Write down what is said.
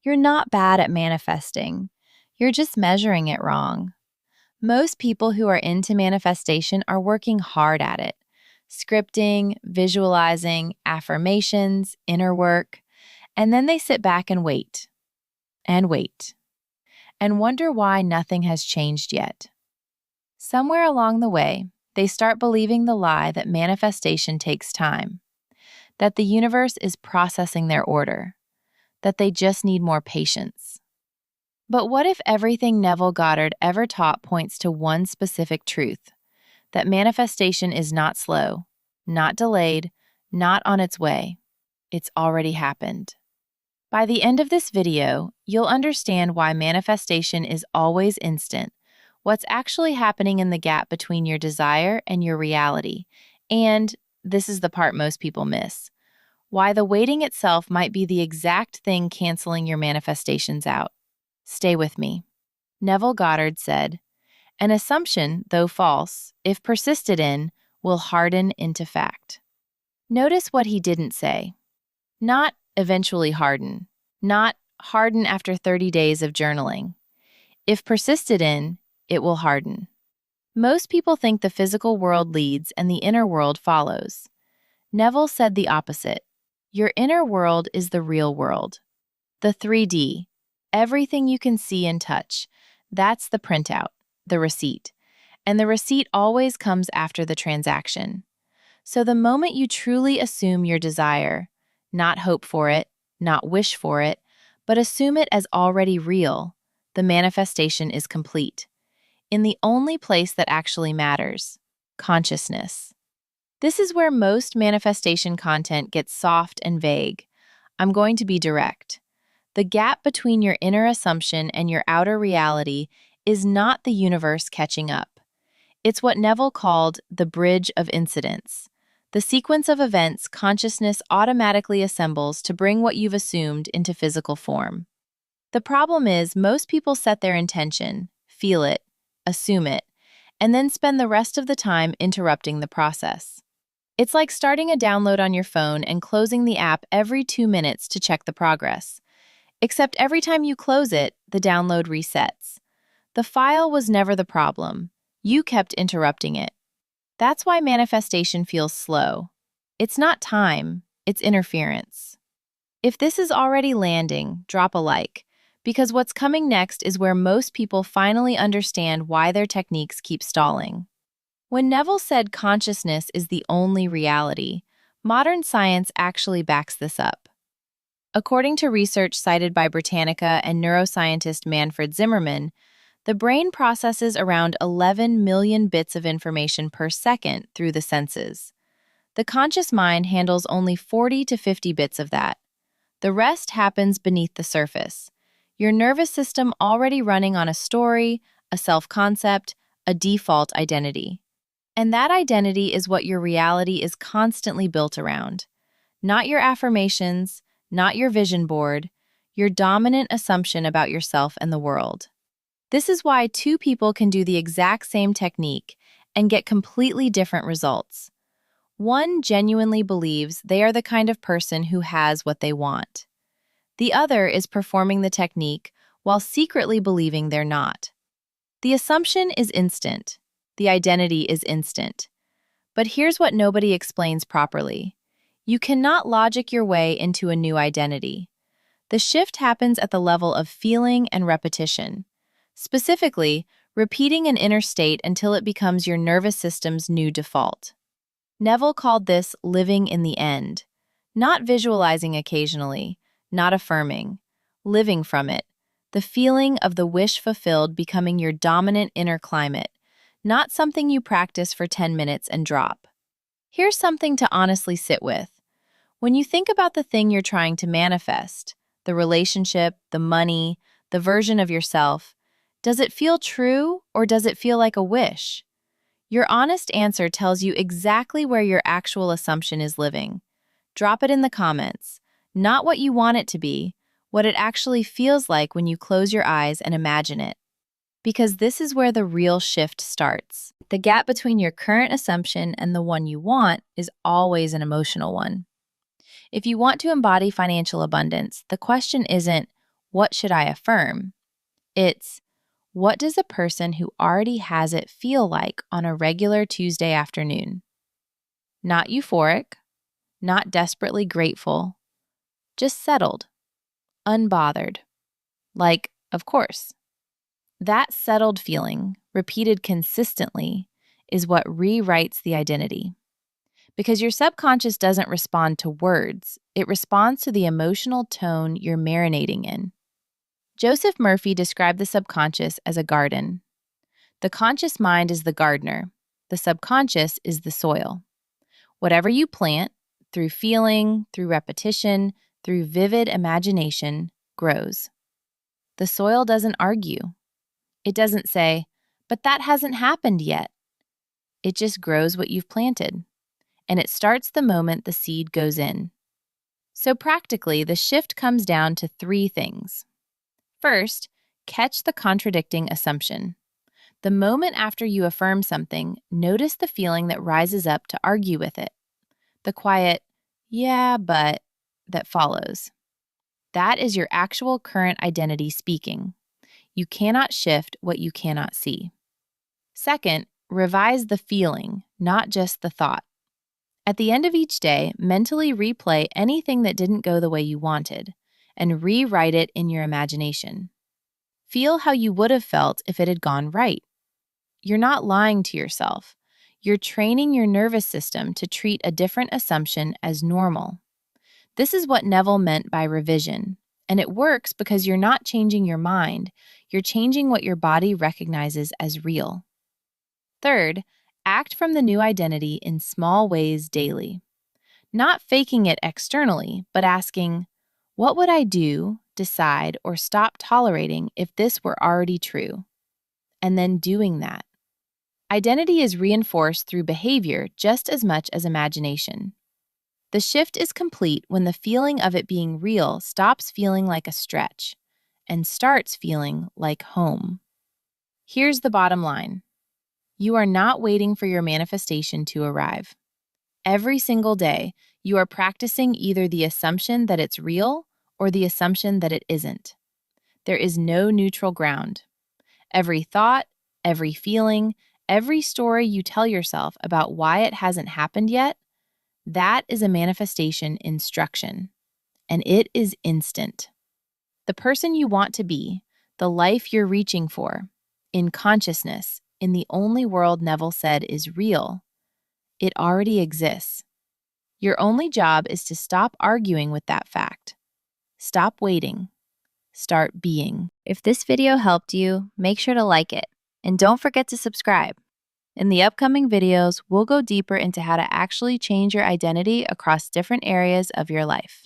You're not bad at manifesting. You're just measuring it wrong. Most people who are into manifestation are working hard at it. Scripting, visualizing, affirmations, inner work, and then they sit back and wait, and wait, and wonder why nothing has changed yet. Somewhere along the way, they start believing the lie that manifestation takes time, that the universe is processing their order, that they just need more patience. But what if everything Neville Goddard ever taught points to one specific truth? That manifestation is not slow, not delayed, not on its way. It's already happened. By the end of this video, you'll understand why manifestation is always instant, what's actually happening in the gap between your desire and your reality, and, this is the part most people miss, why the waiting itself might be the exact thing canceling your manifestations out. Stay with me. Neville Goddard said, "An assumption, though false, if persisted in, will harden into fact." Notice what he didn't say. Not eventually harden. Not harden after 30 days of journaling. If persisted in, it will harden. Most people think the physical world leads and the inner world follows. Neville said the opposite. Your inner world is the real world. The 3D. Everything you can see and touch. That's the printout, the receipt. And the receipt always comes after the transaction. So the moment you truly assume your desire, not hope for it, not wish for it, but assume it as already real, the manifestation is complete. In the only place that actually matters, consciousness. This is where most manifestation content gets soft and vague. I'm going to be direct. The gap between your inner assumption and your outer reality is not the universe catching up. It's what Neville called the bridge of incidents, the sequence of events consciousness automatically assembles to bring what you've assumed into physical form. The problem is most people set their intention, feel it, assume it, and then spend the rest of the time interrupting the process. It's like starting a download on your phone and closing the app every 2 minutes to check the progress. Except every time you close it, the download resets. The file was never the problem. You kept interrupting it. That's why manifestation feels slow. It's not time, it's interference. If this is already landing, drop a like, because what's coming next is where most people finally understand why their techniques keep stalling. When Neville said consciousness is the only reality, modern science actually backs this up. According to research cited by Britannica and neuroscientist Manfred Zimmerman, the brain processes around 11 million bits of information per second through the senses. The conscious mind handles only 40 to 50 bits of that. The rest happens beneath the surface. Your nervous system already running on a story, a self-concept, a default identity. And that identity is what your reality is constantly built around. Not your affirmations, not your vision board, your dominant assumption about yourself and the world. This is why two people can do the exact same technique and get completely different results. One genuinely believes they are the kind of person who has what they want. The other is performing the technique while secretly believing they're not. The assumption is instant. The identity is instant. But here's what nobody explains properly. You cannot logic your way into a new identity. The shift happens at the level of feeling and repetition. Specifically, repeating an inner state until it becomes your nervous system's new default. Neville called this living in the end. Not visualizing occasionally, not affirming, living from it. The feeling of the wish fulfilled becoming your dominant inner climate, not something you practice for 10 minutes and drop. Here's something to honestly sit with. When you think about the thing you're trying to manifest, the relationship, the money, the version of yourself, does it feel true or does it feel like a wish? Your honest answer tells you exactly where your actual assumption is living. Drop it in the comments. Not what you want it to be, what it actually feels like when you close your eyes and imagine it. Because this is where the real shift starts. The gap between your current assumption and the one you want is always an emotional one. If you want to embody financial abundance, the question isn't, what should I affirm? It's, what does a person who already has it feel like on a regular Tuesday afternoon? Not euphoric, not desperately grateful, just settled, unbothered. Like, of course. That settled feeling, repeated consistently, is what rewrites the identity. Because your subconscious doesn't respond to words, it responds to the emotional tone you're marinating in. Joseph Murphy described the subconscious as a garden. The conscious mind is the gardener. The subconscious is the soil. Whatever you plant, through feeling, through repetition, through vivid imagination, grows. The soil doesn't argue. It doesn't say, but that hasn't happened yet. It just grows what you've planted. And it starts the moment the seed goes in. So practically, the shift comes down to 3 things. First, catch the contradicting assumption. The moment after you affirm something, notice the feeling that rises up to argue with it. The quiet, yeah, but, that follows. That is your actual current identity speaking. You cannot shift what you cannot see. Second, revise the feeling, not just the thought. At the end of each day, mentally replay anything that didn't go the way you wanted and rewrite it in your imagination. Feel how you would have felt if it had gone right. You're not lying to yourself. You're training your nervous system to treat a different assumption as normal. This is what Neville meant by revision, and it works because you're not changing your mind, you're changing what your body recognizes as real. Third, act from the new identity in small ways daily. Not faking it externally, but asking, what would I do, decide, or stop tolerating if this were already true? And then doing that. Identity is reinforced through behavior just as much as imagination. The shift is complete when the feeling of it being real stops feeling like a stretch and starts feeling like home. Here's the bottom line. You are not waiting for your manifestation to arrive. Every single day, you are practicing either the assumption that it's real or the assumption that it isn't. There is no neutral ground. Every thought, every feeling, every story you tell yourself about why it hasn't happened yet, that is a manifestation instruction, and it is instant. The person you want to be, the life you're reaching for, in consciousness, in the only world Neville said is real, it already exists. Your only job is to stop arguing with that fact. Stop waiting. Start being. If this video helped you, make sure to like it, and don't forget to subscribe. In the upcoming videos, we'll go deeper into how to actually change your identity across different areas of your life.